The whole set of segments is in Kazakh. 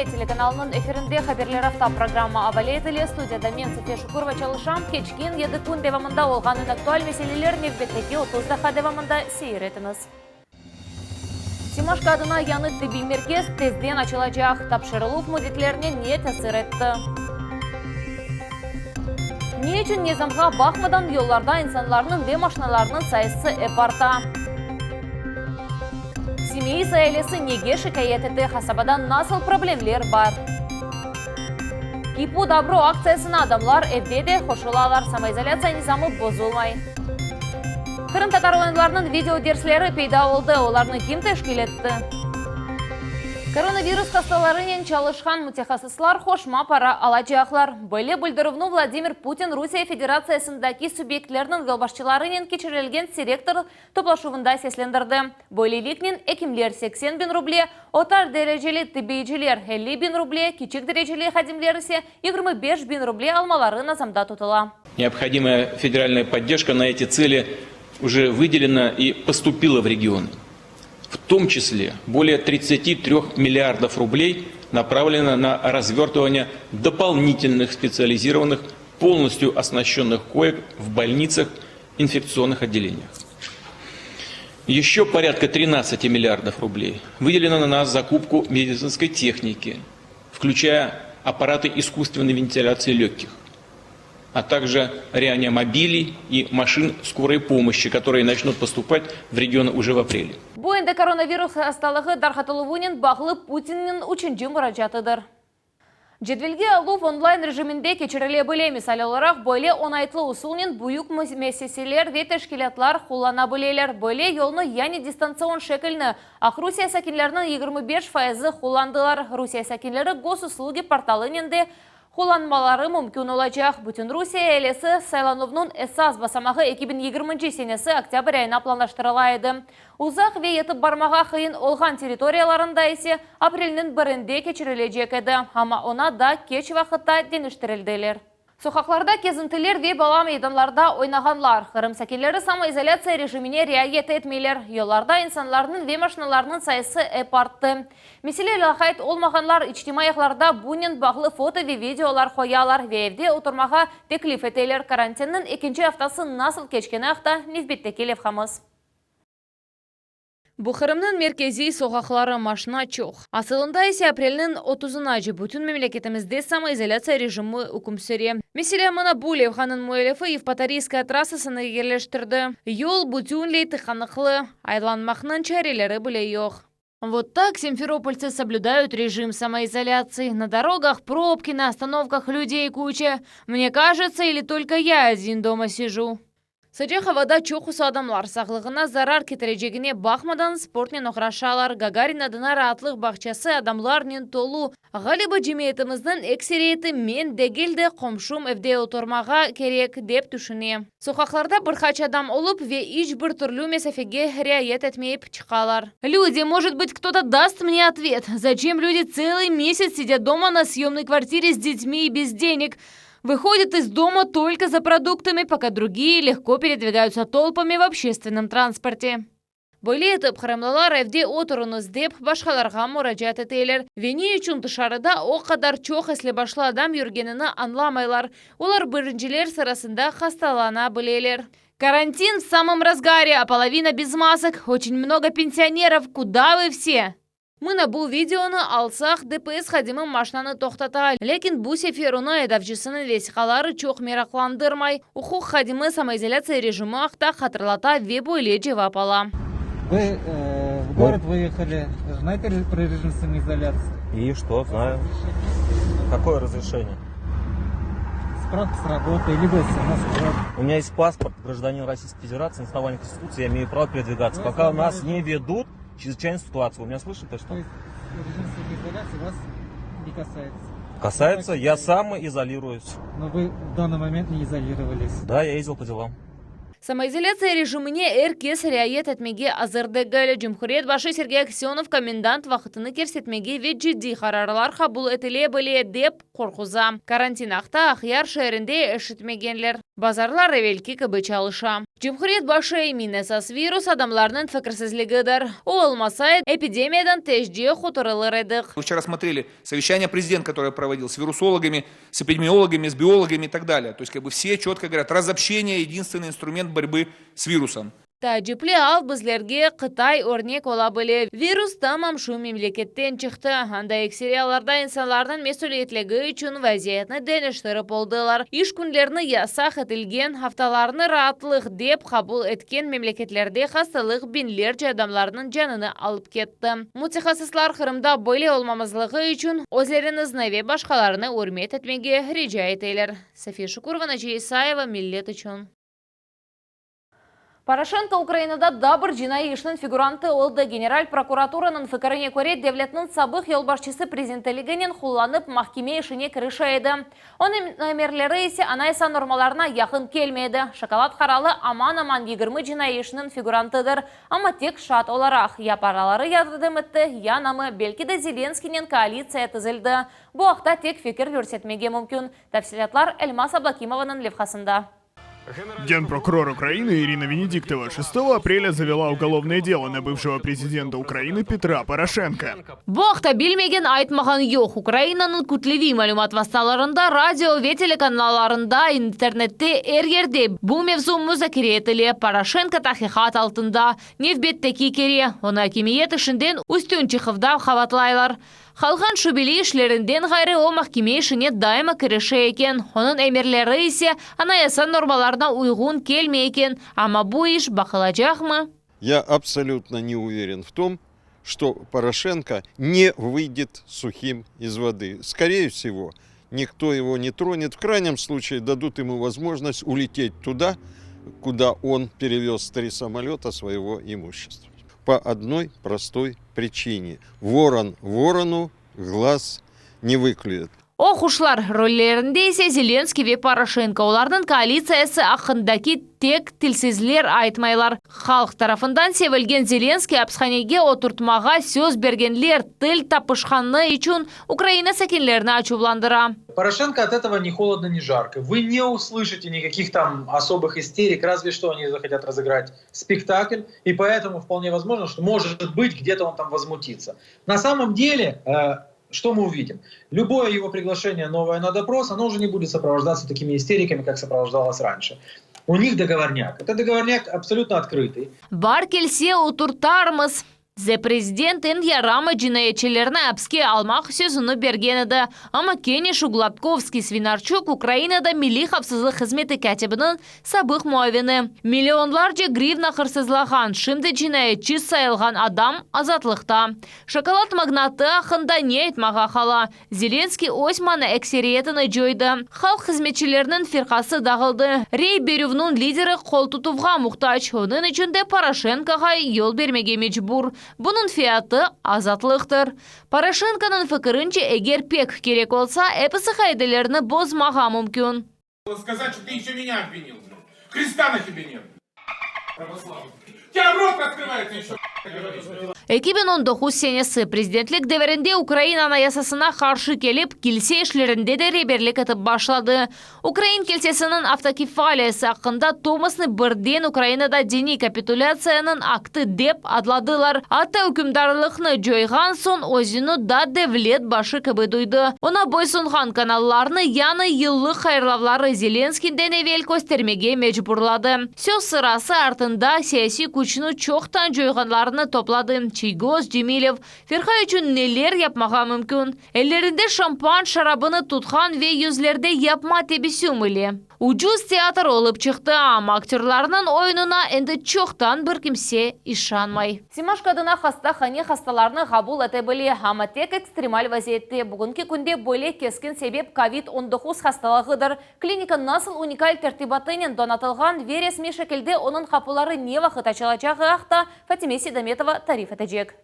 Абале телеканалының эфирінде хаберлер авто программа Абале теле студияда мен София Шукурова çalışам. Кечкен еді күн девамында олғанын актуаль меселелер невбеттеки 30-дақа девамында сейір етіңіз. Симашка адына яны тиби меркез тезден açılacak. Тапшырылу мудетлеріне не тәсір етті. Не үшін незамға бақмадан yollarda insanların ve машиналарының sayısı arta. Семей ailesi неге şikayet etti? Hasabadan nasıl problemler var? Kipu Dabro aktsiyasına adamlar evde de hoşulalar. Samoizolyatsiya nizamı bozulmay. Kırım Tatar oyunlarının video dersleri peyda oldu. Olarını kim teşkil etti? Коронавирус hastalarının çalışkan mütehassıslar hoşma para alacaklar. Böyle bildiruvnu Vladimir Putin Rusya Federasyasındaki subyektlerinin yolbaşçılarının geçirilgen direktor toplaşuvunda seslendirdi. Böylelikle ekimler 80 bin ruble, otar dereceli tıbbiyeciler 50 bin ruble, küçük dereceli hadimler ise 25 bin ruble almaları nazamda tutula. Необходимая федеральная поддержка на эти цели уже выделена и поступила в регионы. В том числе более 33 миллиардов рублей направлено на развертывание дополнительных специализированных, полностью оснащенных коек в больницах, инфекционных отделениях. Еще порядка 13 миллиардов рублей выделено на закупку медицинской техники, включая аппараты искусственной вентиляции легких, а также реанимобилей и машин скорой помощи, которые начнут поступать в регионы уже в апреле. Bu ende koronavirus hastalığı darhatılıvının bağlı Putin'in 3. müracaatıdır. Cedvelge alу онлайн rejiminde keçirilebilir bile misal olarak böyle onaytlı usulün büyük müesseseler ve teşkilatlar kullanabilirler. Böyle yolunu yani distansiyon şeklini Rusya sakinlerinin 25% kullandılar. Rusya sakinleri Gosuslugi portalının da kullanmaları mümkün olacak. Bütün Rusya ailesi saylanuvunun esas basamağı 2020 senesi oktyabr ayına planlaştırılaydı. Uzak ve yetip barmağa kıyın olğan teritoriyalarında ise aprelinin 1'inde geçirilecek edi. Ama ona da geç vakitte deniştirildiler. Sokaklarda kezintiler ve bala meydanlarda oynağanlar. Kırım sakinleri samoizolyatsiya rejimine riayet etmeyler. Yollarda insanların ve maşinalarının sayısı arttı. Mesele lakayt olmaganlar içtimayaklarda bunun bağlı foto ve videolar koyalar ve evde oturmağa teklif eteler. Karantinin 2. haftası nasıl geçkeni hafta nizbette levhamız. Bu Kırım'ın merkezi sokakları maşına çok. Asılında ise aprelinin 30'una bütün memleketimizde samoizolyatsiya rejimi hüküm sürüyor. Mesela mana bu levhanın müellifi Yevpatariskaya trassasını yerleştirdi. Yol bütünley tıkanıklı, aylanmaqның çareleri bile yok. Вот так симферопольцы соблюдают режим самоизоляции. На дорогах пробки, на остановках людей куча. Мне кажется, или только я один дома сижу. Sıcak havada çok adamlar sağlığına zarar getireceğine bakmadan sportla uğraşalar. Gagarin adına rahatlık bahçesi adamlarla dolu. Galiba cemiyetimizin ekseriyeti men değil de komşum evde oturmağa gerek deyip düşünüyor. Sokaklarda birkaç adam olup ve hiçbir türlü mesafege riayet etmeyip çıkarlar. Люди, может быть, кто-то даст мне ответ. Зачем люди целый месяц сидят дома на съемной квартире с детьми и без денег? Выходят из дома только за продуктами, пока другие легко передвигаются толпами в общественном транспорте. Böyle etip Kırımlılar evde oturunuz deyip başkalarına müracaat eteler. Ve ne için dışarıda o kadar çok esli başlı adam yürgenini anlamaylar. Olar birinciler sırasında hastalanabilirler. Карантин в самом разгаре, а половина без масок. Очень много пенсионеров. Куда вы все? Мына бұл видеоны алсақ, ДПС хадимын машинаны тоқтата. Лекин бұл сефер оны әдавчысының весиқалары çok мерақландырмай. Ухуқ хадимы самоизоляция режимі ақта қатырлата ве бойле жевап ала. Вы в город выехали. Знаете про режим самоизоляции? И что, знаю. Какое разрешение? Справка с работы, либо смс. У меня есть паспорт гражданина Российской Федерации, на основании Конституции я имею право передвигаться. Пока нас не ведут чрезвычайную ситуацию. Вы меня слышите, что? То есть режим самоизоляции вас не касается? Касается, я сам изолируюсь. Но вы в данный момент не изолировались. Да, я ездил по делам. Самоизоляция режиміне әркес рәйет әтмеге азырдығылы. Жұмхурет башы Сергей Аксенов комендант вақытыны керсетмеге веджиди қарарлар қабыл әтіле біле деп қорқуза. Карантинақта Ақяр шәрінде әшітмегенлер. Базарлар ревелки кібі чалыша. Жұмхурет башы еминесас вирус адамларының фікірсізлігідір. О олмаса эпидемиядан тежде құтырылыр едік. Мы вчера смотрели совещание президента, которое проводил с вирусологами, с эпидемиологами, с биологами и так далее. То есть все четко говорят, разобщение – единственный инструмент борьбы с вирусом. Тәжіплі ал бізлерге Қытай өрнек ола біле. Вирус тамам шу мемлекеттен чықты. Анда эксерияларда инсанлардың месулетлігі үшін вәзиетіні дәнештіріп олдылар. Иш күнлеріні ясақ етілген, хафталарыны ратлық деп қабыл еткен мемлекетлерде хастылық бинлер адамларының жаныны алып кетті. Мутихасыслар Қырымда бөле олмамызлығы үшін өзлеріңіз наве башқаларыны өрмет етмеге рижа етейлер. София Шукурова, Начи Исаева, Миллет үшін. Порошенко Украинада дабыр жинай ишнын фигуранты олды. Генераль прокуратуранын фикіріне көре девлетнің сабық елбашчысы президенттілігінен хуланып махкеме ішіне кіріша еді. Оның номерлері есе анайса нормаларына яқын келмеді. Шоколад қаралы аман-аман 20 жинай ишнын фигурантыдыр. Ама тек шат оларақ. Я паралары ядырдым етті, я намы белки де Зеленскийнен коалиция тізілді. Бұл ақта тек фикір көрсетмеге мүмкін. Тәфсилатлар Эльмас Аблакимованың левхасында. Генпрокурор Украины Ирина Венедиктова 6 апреля завела уголовное дело на бывшего президента Украины Петра Порошенко. Бұқта білмеген айтмаған yok. Украинаның күтлеви мәлімат васталарында, радио ве телеканаларында, интернетте әргерде бұл мевзу мүзакире етілі. Порошенко тахихат алтында. Невбеттеки кере. Оны кемиет ішінден үстін чықывда қаватлайлар. Халған шубили ішлерінден ғайры о махкеме ішіне дайма кіріше екен. Оның әмерлері есе анаясан нормаларына уйғун келме екен. Ама бұл іш бақылачақ ма? Я абсолютно не уверен в том, что Порошенко не выйдет сухим из воды. Скорее всего, никто его не тронет. В крайнем случае дадут ему возможность улететь туда, куда он перевез 3 самолета своего имущества. По одной простой причине. Ворон ворону глаз не выклюет. Оқушылар роллерінде есе Зеленский ве Порошенко. Олардың коалициясы ақындаки тек тілсізлер айтмайлар. Халық тарафындан севілген Зеленский апсханеге отуртмаға сөз бергенлер тіл тапышқаны үшін Украина сәкенлеріне ачувландыра. Порошенко от этого ни холодно, ни жарко. Вы не услышите никаких там особых истерик, разве что они захотят разыграть спектакль, и поэтому вполне возможно, что может быть где-то он там возмутится. На самом деле, что мы увидим? Любое его приглашение новое на допрос, оно уже не будет сопровождаться такими истериками, как сопровождалось раньше. У них договорняк. Это договорняк абсолютно открытый. Бар келсе утуртармыз. Зе президенттен ярама жинайетчелеріне әпске алмақ сөзіні берген еді. Ама Кенеш Угладковский Свинарчук Украинада милли қапсызлық қызметі кәтебінің сабық муавені. Миллионларча гривна қырсызлаған, шымды жинайетчі сайылған адам азатлықта. Шоколад магнаты ақында не айтмаға қала. Зеленский османы эксериетіні жойды. Халық қызметчілерінің фирқасы дағылды. Рей Берювнун лидері қол тұтуға мұқтач. Оның үшінде Порошенкоға ел бермеге мечбур. Бұның фияты азатлықтыр. Порошенконың фікірінше егер пек керек олса, әпісі қайдылеріні бозмаға мүмкін. Сказать, что ты еще меня обвинил. Христа на тебе нет. Тебя рот открывается еще. 2019 сенесі президентлік дәверінде Украинаны ясасына қаршы келіп, келсе ішлерінде де реберлік етіп башлады. Украин келсесінің автокефалиясы ақында Томасны бірден Украинада дени капитуляцияның акты деп адладылар. Ата үкімдарлықны жойған сон өзіні да девлет башы кібі дойды. Она бойсынған каналларны яны йыллы хайрлавлары Зеленскийден евел көстермеге мечбурлады. Сөз сырасы артында саяси күчіні чоқтан жойғанларны топлады. Чийгоз Демилев ферха үшін нелер yapmaға мүмкін. Эллерінде шампан шарабыны тұтқан ве yüzлерде yapma тебісі мүлі. Ucuz театр олып чықты, ама актерларының ойынына әнді чоқтан бір кімсе ишанмай. Симашкадына хаста хане хасталарны қабул әті білі, ама тек экстремаль вазиетті. Бүгінгі күнде бөлек кескен себеп COVID-19 хасталығыдыр. Клиника насыл уникаль тәртибатынен донатылған вересме шекілде оның қапылары не вақыт ачылачағы ақта Фатиме Седаметова тариф әтәжек.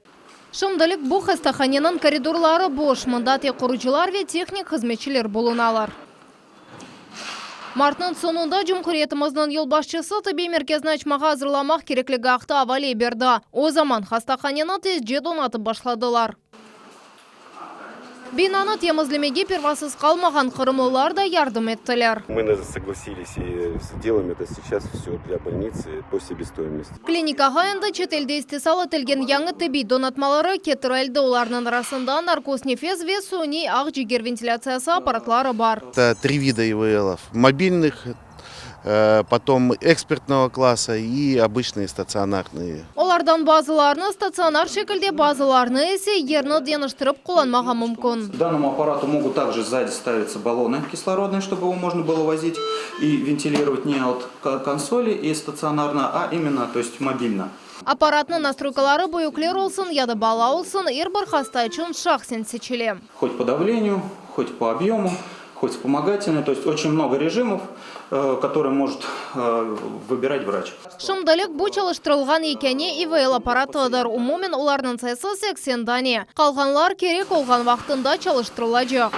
Шымдалік бұл хастаханенің коридорлары бош, мұнда тек құручылар ве техник қызметшілер болуналар. Мартның сонunda Cumhuriyetimizдің ел başçısı tıbbi merkezini açmağa hazırlamaq kerekligi haqda havale berdi. O zaman xastaxanani tezce donatып başladılar. Binаны temizlemege pervasız kalmagan Kırımlılar da yardım ettiler. Мы согласились и сделаем это сейчас все для больницы по себестоимости. Klinika endi chet elda iste'sol etilgan yangi tibbiy donatmalari keltirildi. Ularning arasida narkoz nefes ve sun'iy aq-jigar ventilyatsiyasi apparatlari bor. Это 3 вида ИВЛов. Мобильных, потом экспертного класса и обычные стационарные. Onlardan bazılarını statsionar şekilde, bazılarını ise yerini değiştirip kullanmağa mümkün. К данному аппарату могут также сзади ставиться баллоны кислородные, чтобы его можно было возить и вентилировать не от консоли и стационарно, а именно, то есть мобильно. Аппаратның настройкалары büyükler olsun ya da bala olsun, her bir hasta için şahsen seçili. Хоть по давлению, хоть по объему, хоть вспомогательный, то есть очень много режимов, которые может выбирать врач. Şimdilik bu çalıştırılgan ekeni IVL aparatıdır. Umumen ularның sayısı 80 dane. Kalganlar kerek olgan vaxtında çalıştırılacak.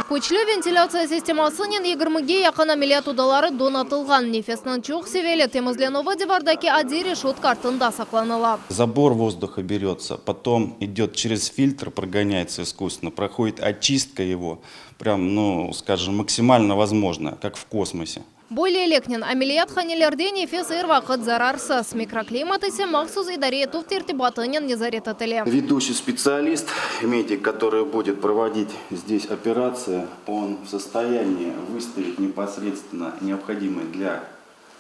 Көчлі вентиляция системасының 20-ге yakın ameliyat odaları donatılgan. Nefesinin çok seviyeli temizленуі devardaki adi решетка артында сақланылады. Забор воздуха берется, потом идет через фильтр, прогоняется искусственно, проходит очистка его, прям, ну, скажем, максимально возможно, как в космосе. Более лекнен ameliyat hanelerde nefes her vaqt zararsız. Mikroklимат ise maxsus idare etу tertibatının nezarет etili. Ведущий специалист, медик, который будет проводить здесь операции, он в состоянии выставить непосредственно необходимый для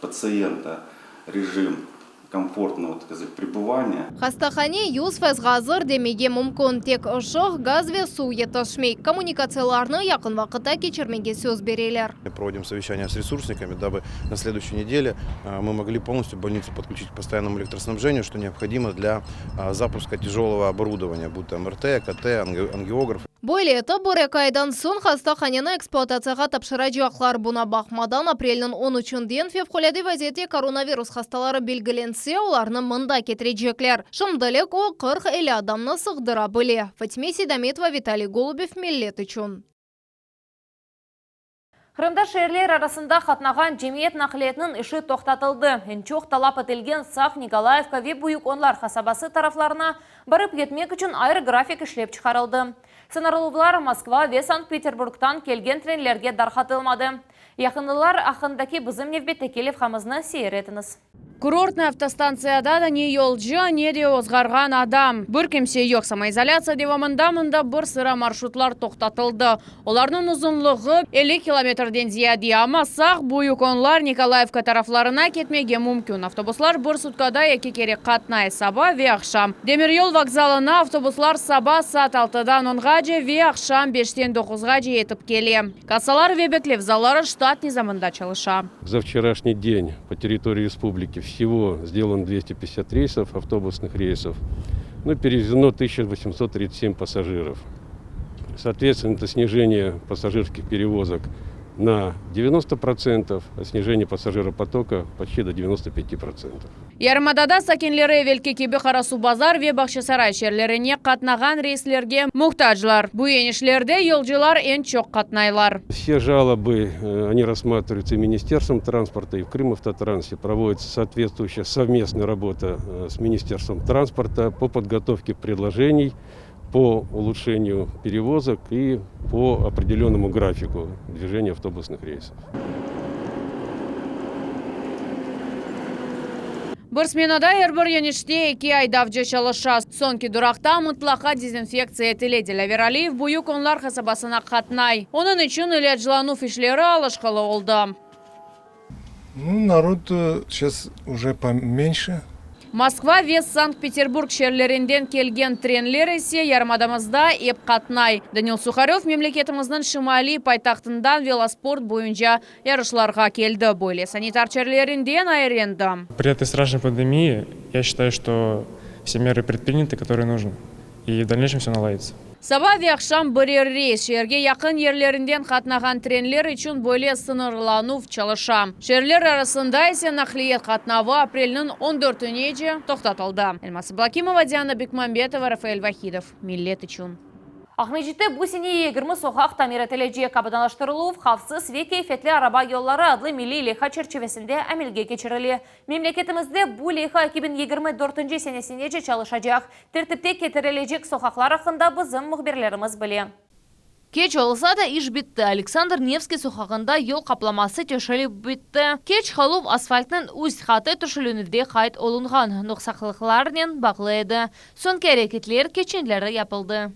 пациента режим комфортного, так сказать, пребывания. Xastaxane 100% hazır demege mümkün. Tek ışık, gaz ve su yetişmey. Kommunikatsiyalarını yakın vaqtda keçirmege söz берелер. Мы проводим совещание с ресурсниками, дабы на следующей неделе мы могли полностью больницу подключить к постоянному электроснабжению, что необходимо для запуска тяжелого оборудования, будь то МРТ, КТ, ангиограф. Böyle etap bir aydan so'n xastaxanani eksploatatsiyaga topshirajaqlar. Buna bakmadan aprelning 13-den fevqulodda vaziyatda koronavirus hastalari belgilense, ularni mында ketirecekler. Şimdilik o 40-50 adamni sig'dira bili. Fatime Sedametova, Vitaliy Golubov, Millet uchun. Kırımda şehirler arasında katnagan cemiyet nakliyetinin işi toxtatıldı. En çok talap etilgen Saq, Nikolaevka ve Büyük Onlar kasabası taraflarına barıp gitmek için ayrı grafik işlep çıkarıldı. Sınırlılar Moskva ve Sankt-Peterburg'dan kelgen trenlerge darxatılmadı. Yakınlılar ақындaki bizim nevbette kelif hamızını seyir etiniz. Курортный автостанцияда да не yolcu, не de озғарған адам. Бір кемсе yok. Самоизоляция девамында бір sıra маршрутлар тоқтатылды. Оларның ұзынлығы 50 километрден зияде, ama Saq, Büyük Onlar, Nikolaevka taraflarına ketmege mümkün. Avtobuslar bir sutkada 2 kere қатнай sabah ve akşam. Demiryol vokzalına avtobuslar sabah saat 6'dan 10'gaca ve akşam 5'ten 9'gaca yetip kelе. Kassalar ve beklev zalları штат низамында çalışa. За вчерашний день по территории республики всего сделано 250 рейсов, автобусных рейсов. Ну, перевезено 1837 пассажиров. Соответственно, это снижение пассажирских перевозок на 90%, а снижение пассажиропотока почти до 95%. Yarımadada sakinleri Velki Kebi Karasu Bazar ve Bahçesaray şehirlerine katnagan reyslerge muhtajlar. Bu yenişlerde yolcular en çok katnaylar. Все жалобы, они рассматриваются Министерством транспорта, и в Крымавтотрансе проводится соответствующая совместная работа с Министерством транспорта по подготовке предложений по улучшению перевозок и по определенному графику движения автобусных рейсов. Bir smenada her bir yenişte 2 aydavcı çalışa. Sonki durakta mutlaka dezinfeksiya etiledi. Laveraliyev Büyük Onlar kasabasına katnay. Onun için ilacılanу işleri alışkılı oldu. Ну, народ сейчас уже поменьше. Moskva ve Sankt-Peterburg şehirlerinden kelgen trenler ise yarımadamızda ep katnay. Danil Sukharov memleketimizдің şimali paytaxtından velosport boyunca yarışlarga keldi. Böyle sanitar şehirlerinden ayrıldı. При этой страшной пандемии я считаю, что все меры предприняты, которые нужны. И в дальнейшем все наладится. Sabah ve akşam bir reys şehirge yakın yerlerinden katnagan trenler için böyle sınırlanу çalışa. Şehirler arasında ise nakliyet katnavı aprelinin 14'üne toxtatıldı. Elmas Blakimova, Diana Bekmambetova, Rafael Vahidov, Millet için. Ахмеджетте бусине 20 соғақ тамир етілежек абыданаштырылуы қавсыз ве кейфетлі араба yolları адлы милли леха черчевесінде әмелге кечірілі. Мемлекетімізде бұл леха 2024 сенесіне же çalışacak. Тәртіпте кетірележек соғақлар ақында бізім мұхберлеріміз біле. Кеч олса да иш бітті. Александр Невский соқағында ел қапламасы тешіліп бітті. Кеч халув асфальтның үз хаты түшілінівде қайт олынған. Нұқсақлықларнен бағлы еді. Сон керекетлер кеченлері япылды.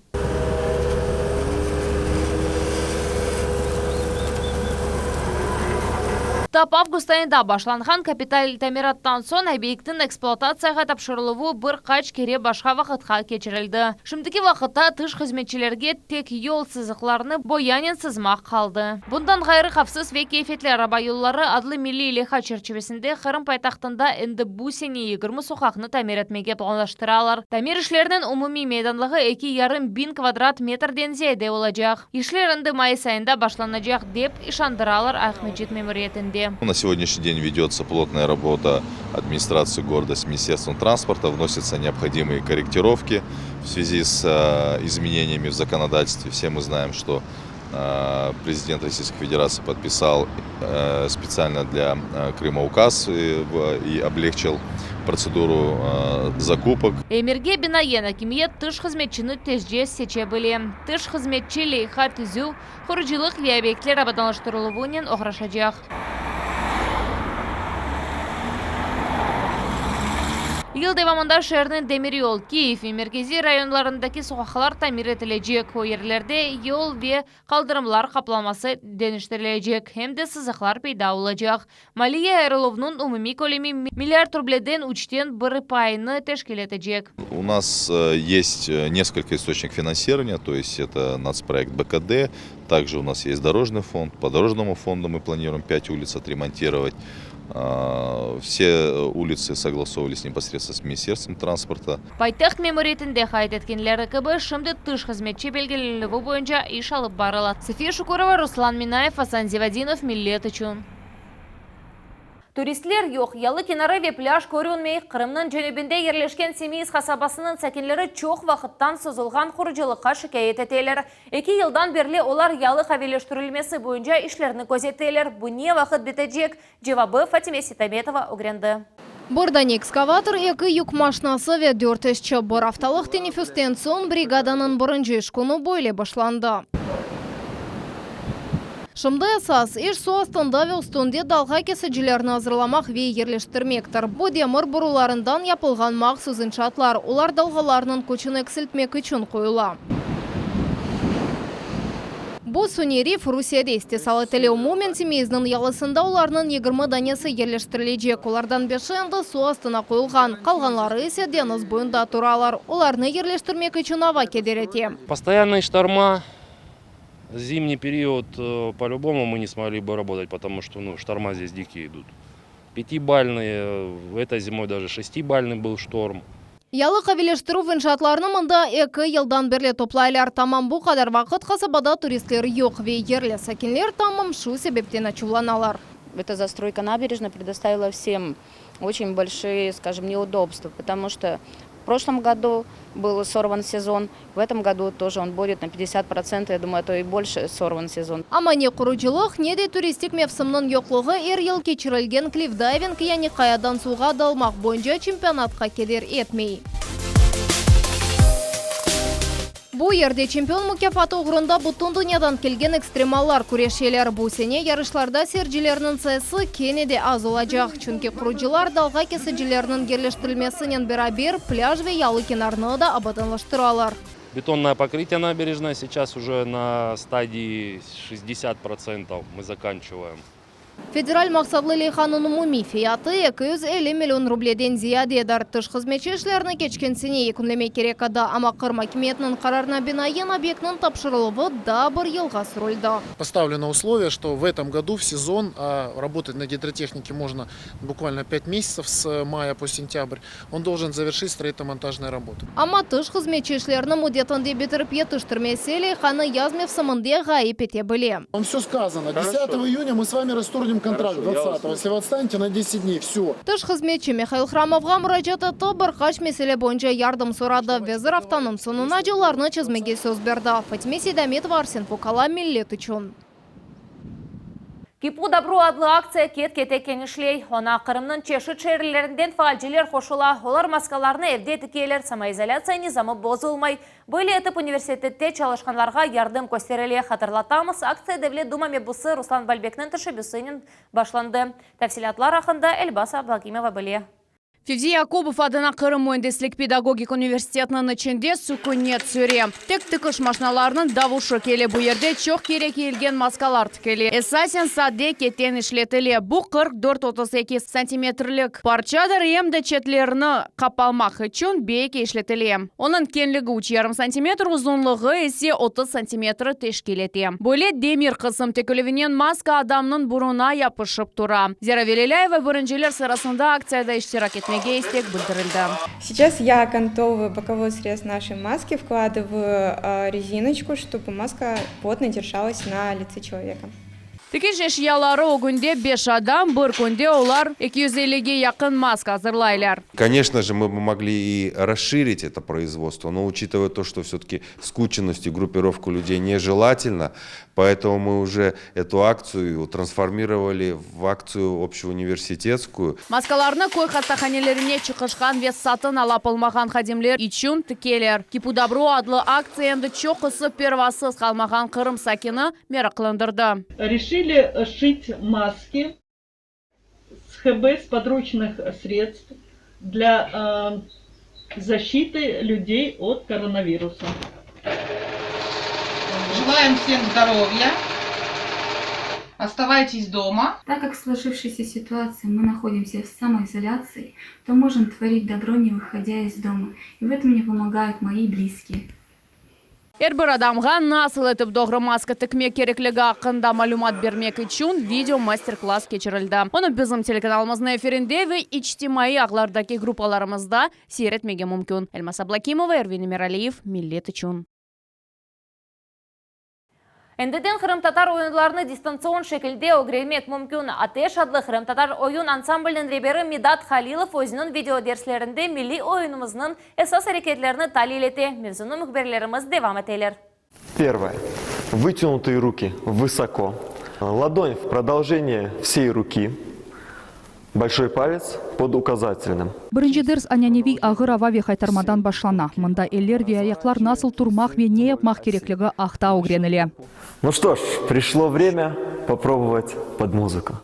Тап август айында башланған капиталь тамираттан сон объекттің эксплуатацияға тапшырылуы бір қач кере башқа вақытқа кечірілді. Шымдыки вақытта тыш қызметчілерге тек yol сызықларыны боянен сызмақ қалды. Бұндан ғайры қапсыз ве кейфетлі араба yolları адлы милли леха черчевесінде Қырым пайтақтында енді бұ сене 20 соқақны тамир етмеге планлаштыралар. Тамир ішлерінің умуми мейданлығы 2,5 квадрат метрден зейде олajak. Ишлер енді май сайында башланacak деп ишандыралар Ахмеджет мемориетінде. На сегодняшний день ведется плотная работа администрации города с Министерством транспорта, вносятся необходимые корректировки в связи с изменениями в законодательстве. Все мы знаем, что президент Российской Федерации подписал специально для Крыма указ и облегчил процедуру закупок. Эмирге бинаена кимиет тыш хызметчіні тезже сече біле. Тыш хызметчі лейха түзу, құрыжылық ве объектлер абаданлаштырылуынен оғрашадяқ. Ел девамында шәрінің демир yol, Киев и меркези районларындаки соқақлар тамир етілежек. О ерлерде yol ве қалдырымлар қапламасы денештірілежек. Хемде сызықлар пейда олajak. Малия Эроловның умуми көлемі миллиард рубледен учтен бір пайыны тешкел етежек. У нас есть несколько источников финансирования, то есть это нацпроект БКД, также у нас есть дорожный фонд. По дорожному фонду мы планируем 5 улиц отремонтировать. Все улицы согласовывались непосредственно с Министерством транспорта. Пайтақ мемориетінде қайт еткенлері кібі шымды тыш қызметші белгілілігі бойынша иш алып барылады. София Шукурова, Руслан Минаев, Асан Зевадинов, Миллет үшін. Туристлер yok. Yalı kenarı ve plaj көрінмей, Қырымның жөнебінде ерлешкен Семейіз қасабасының сәкенлері чоқ вақыттан созылған құрыжылыққа шикайет етелер. 2 елдан берле олар ялы қавелештірілмесі бойынша ішлеріні көзеттелер. Бұ не вақыт бітежек? Жевабы Фатиме Ситаметова өгренді. Бордан экскаватор 2 юк машинасы ве 4 ішчі бір авталық тенефустен сон бригаданын бұрынжы ішкуны бойле башланды. Шымдай асас, еш су астында ве ұстынде далға кесіджілеріні азырламақ ве ерлештірмектір. Бұ демір бұруларындан япылған мақсыз иншатлар, олар далғаларының көчін эксілтмек үшін қойыла. Бұ суни риф Русияда истесалы тілеу момент семейізінің ялысында оларының 20 данесі ерлештірілежек. Олардан 5 енді су астына қойылған. Қалғанлары есе деңіз бойында тұралар. Оларны ерлештірмек үшін ава кедерете. Постоянные шторма. Зимний период по-любому мы не смогли бы работать, потому что шторма здесь дикие идут. 5-бальные, этой зимой даже 6-бальный был шторм. Ялы қавелештіру віншатларны мұнда 2 елдан берле топлайлар. Тамам бұ қадар вақыт қасабада туристлер yok ве ерлі сәкенлер тамам шу себептен ачуланалар. Эта застройка набережной предоставила всем очень большие, скажем, неудобства, потому что в прошлом году был сорван сезон, в этом году тоже он будет на 50%, я думаю, то и больше сорван сезон. Амане құрыжылық, неде туристик мевсімнің yoqлығы ел кечірілген клифдайвинг яни қаядан суға далмақ бойынша чемпионатқа кедер етмей. Бұ ерде чемпион мүкефаты ұғырында бұттын дүниядан келген экстремаллар көрешелер. Бұ сене ярышларда серджілерінің сайысы кенеде аз олajak. Чүнке құрыжылар далға кесіджілерінің герлештірілмесінен берабер пляж ве ялы кенарны да абатанлаштыралар. Бетонное покрытие набережной сейчас уже на стадии 60% мы заканчиваем. Федераль мақсадлы лейханын умуми фияты 250 миллион рубледен зиядедір. Тыш қызметші ішлеріні кечкенсіне екінлеме керек ада, ама Қырма кеметінің қарарына бинаен объектінің тапшырылығы да бір елға сұрылды. Поставлено условие, что в этом году в сезон, а работать на гидротехнике можно буквально 5 месяцев с мая по сентябрь, он должен завершить строительно-монтажные работы. Ама тыш қызметші ішлеріні мұдетінде бітіріп етіштірмесе лейханы язмев самынде ғайып ете біле. Он все сказано. 10 июня мы с вами расторгнем продлим контракт 20-го. Если вы отстанете на 10 дней, все. Тыш хизметчи Михаил Храмовға мұражат етіп, бір қаш меселе бойынша ярдым сұрады. Везір автаның сонына жыларны чізмеге сөз берді. Фатиме Сейдамет Арсен Фукала миллет үшін. Кипу добру адлы акция кет-кете кенешлей. Она Кырымның чеші черлерінден фаалжилер қошыла. Олар маскаларны evde тікелер, самоизоляция низамы бозылмай. Были етіп университетте çalışқанларға ярдым көстереле хатырлатамыз. Акция Devlet Дума мебусы Руслан Бальбекнің тәшебүсінен башланды. Тәфсилатлар ақында Эльбаса Благимова біле. Февзи Якубов адына Кырым Мөндеслік педагогик университетінің ішінде сүкінет сөре. Тек-тікіш машиналарының давушы келе бұл ерде чоқ керек елген маскалар тікеле. Эсасен саде кеттен ішлетіле. Бұл 44-32 сантиметрлік парчадар емді четлеріні қапалмақ үшін бейке ішлетіле. Оның кенлігі 3,5 сантиметр, ұзынлығы есе 30 сантиметр тешкелете. Бөле демир қысым текілівінен маска адамның бұрына япышып тұра. Зера Велеляева біріншелер сырасында акцияда іштирак етті. Сейчас я окантовываю боковой срез нашей маски, вкладываю резиночку, чтобы маска плотно держалась на лице человека. Текеш эшиялары огунде 5 адам, бір күнде олар 250-ге якын маска hazırlaylar. Конечно же, мы бы могли и расширить это производство, но учитывая то, что все-таки скученность и группировку людей нежелательно, поэтому мы уже эту акцию трансформировали в акцию общеуниверситетскую. Маскаларны көй хастаханелеріне чықышқан вес сатын алапылмаған хадимлер için тікелер. Кипу добру адлы акциянды чоқысы первасыз қалмаған Кырым сакины мерақландырды. Решили шить маски с ХБ, с подручных средств для защиты людей от коронавируса. Желаем всем здоровья. Оставайтесь дома. Так как в сложившейся ситуации мы находимся в самоизоляции, то можем творить добро, не выходя из дома. И в этом мне помогают мои близкие. Әрбір адамға насыл етіп доғры маска тікмек кереклігі ақында малюмат бермек үшін видео мастер-класс кечірілді. Оны біздің телеканалымыздың эфирінде ве ичтимаи ағлардаки группаларымызда сейретмеге мүмкін. Эльмаса Блакимова, Эрвин Миралиев, Миллет үшін. Эндеден Кырым-татар ойынларыны дистанцион шекілде огремек мүмкін. Атеш адлы Кырым-татар ойын ансамблінің ребері Медат Халилов өзінің видеодерслерінде милли ойынымызның эсас әрекетлеріні талилете. Мевзуны мүхберлеріміз девам етелер. Первое. Вытянутые руки высоко. Ладонь в продолжение всей руки. Большой палец под указательным. Бірінші дәрс аняневи ағыр авави қайтармадан башлана. Мында эллер ве аяқлар насыл турмақ ве не yapmaq кереклігі ақта огреніле. Ну что ж, пришло время попробовать под музыку.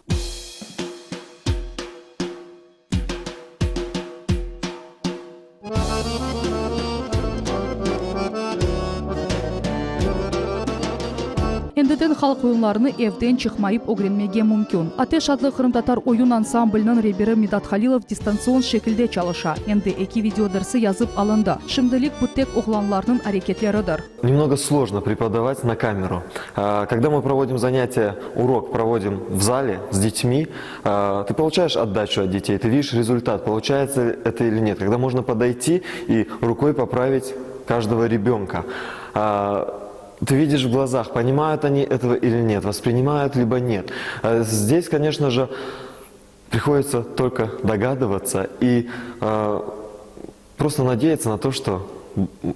Эндеден халық ойынларыны evden çıkmayıp огренмеге мүмкін. Атеш адлы Кырым-татар oyun ансамблінің ребері Медат Халилов дистанцион шекілде çalışа. Энде эки видеодерсы yazıp алынды. Şimdilik bu tek oğlanlarının hareketleridir. Немного сложно преподавать на камеру. Когда мы проводим занятия, урок проводим в зале с детьми, ты получаешь отдачу от детей, ты видишь результат, получается это или нет. Когда можно подойти и рукой поправить каждого ребенка. Ты видишь в глазах, понимают они этого или нет, воспринимают либо нет. Здесь, конечно же, приходится только догадываться и просто надеяться на то, что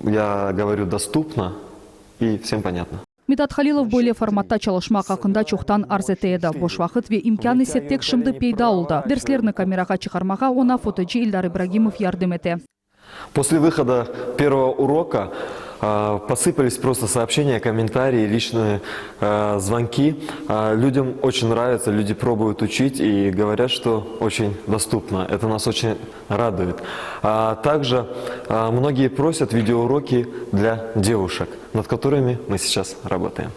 я говорю доступно и всем понятно. Медат Халилов бойле форматта çalışmak hakkında çoxtan arz eteydi. Boş vaqt ve imkan ise tek şimdi peyda oldu. Derslerini kameraga çıkarmağa ona fotocu İldar İbragimov yardım etti. После выхода первого урока посыпались просто сообщения, комментарии, личные звонки. Людям очень нравится, люди пробуют учить и говорят, что очень доступно. Это нас очень радует. Также многие просят видеоуроки для девушек, над которыми мы сейчас работаем.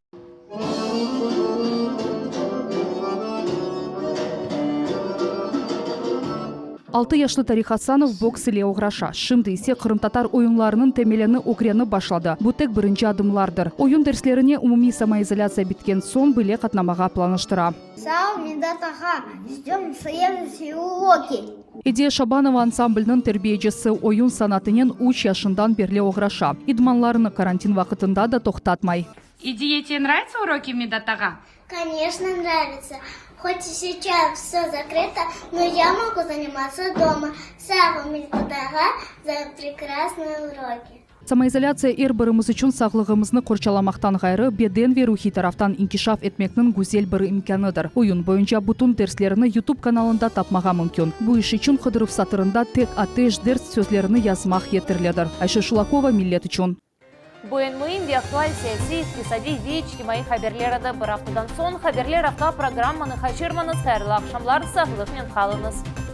6 yaşlı Тарих Хасанов бокс ile uğraşa. Şimdi ise Kırım-Tatar oyunlarının temelini okreni başladı. Bu tek birinci adımlardır. Oyun derslerine umumi samoizolyatsiya bitken son bile katnamağa planlaştıra. Sağ ol Медат ağa. Ждем следующие уроки. Эдия Шабанова ансамблінің тәрбиечісі oyun sanatının 3 yaşından beri uğraşa. İdmanlarını karantin vaqtında da toxtatmay. И тебе нравятся уроки Медатага? Конечно, нравится. Хоть и сейчас все закрыто, но я могу заниматься дома. Сава Медатага за прекрасные уроки. Самоизоляция эрбіріміз үшін сағлығымызны қорчаламақтан ғайры беден ве рухи тарафтан инкишаф етмекнің гүзел бір имканыдыр. Ойын бойынша бұтын дерслеріні YouTube каналында тапмаға мүмкін. Бұл іш үшін Қыдыров сатырында тек атеш дерс сөзлеріні язмақ еттірледір. Айша Шулакова, Миллет үшін. Бұйын мұйын де актуаль сәйсі, икtisadi ve ijtimai haberlerді бір ақтыдан сон хаберлер авто программаны хачырманыз қайырлы ақшамлар сағылық мен қалыңыз.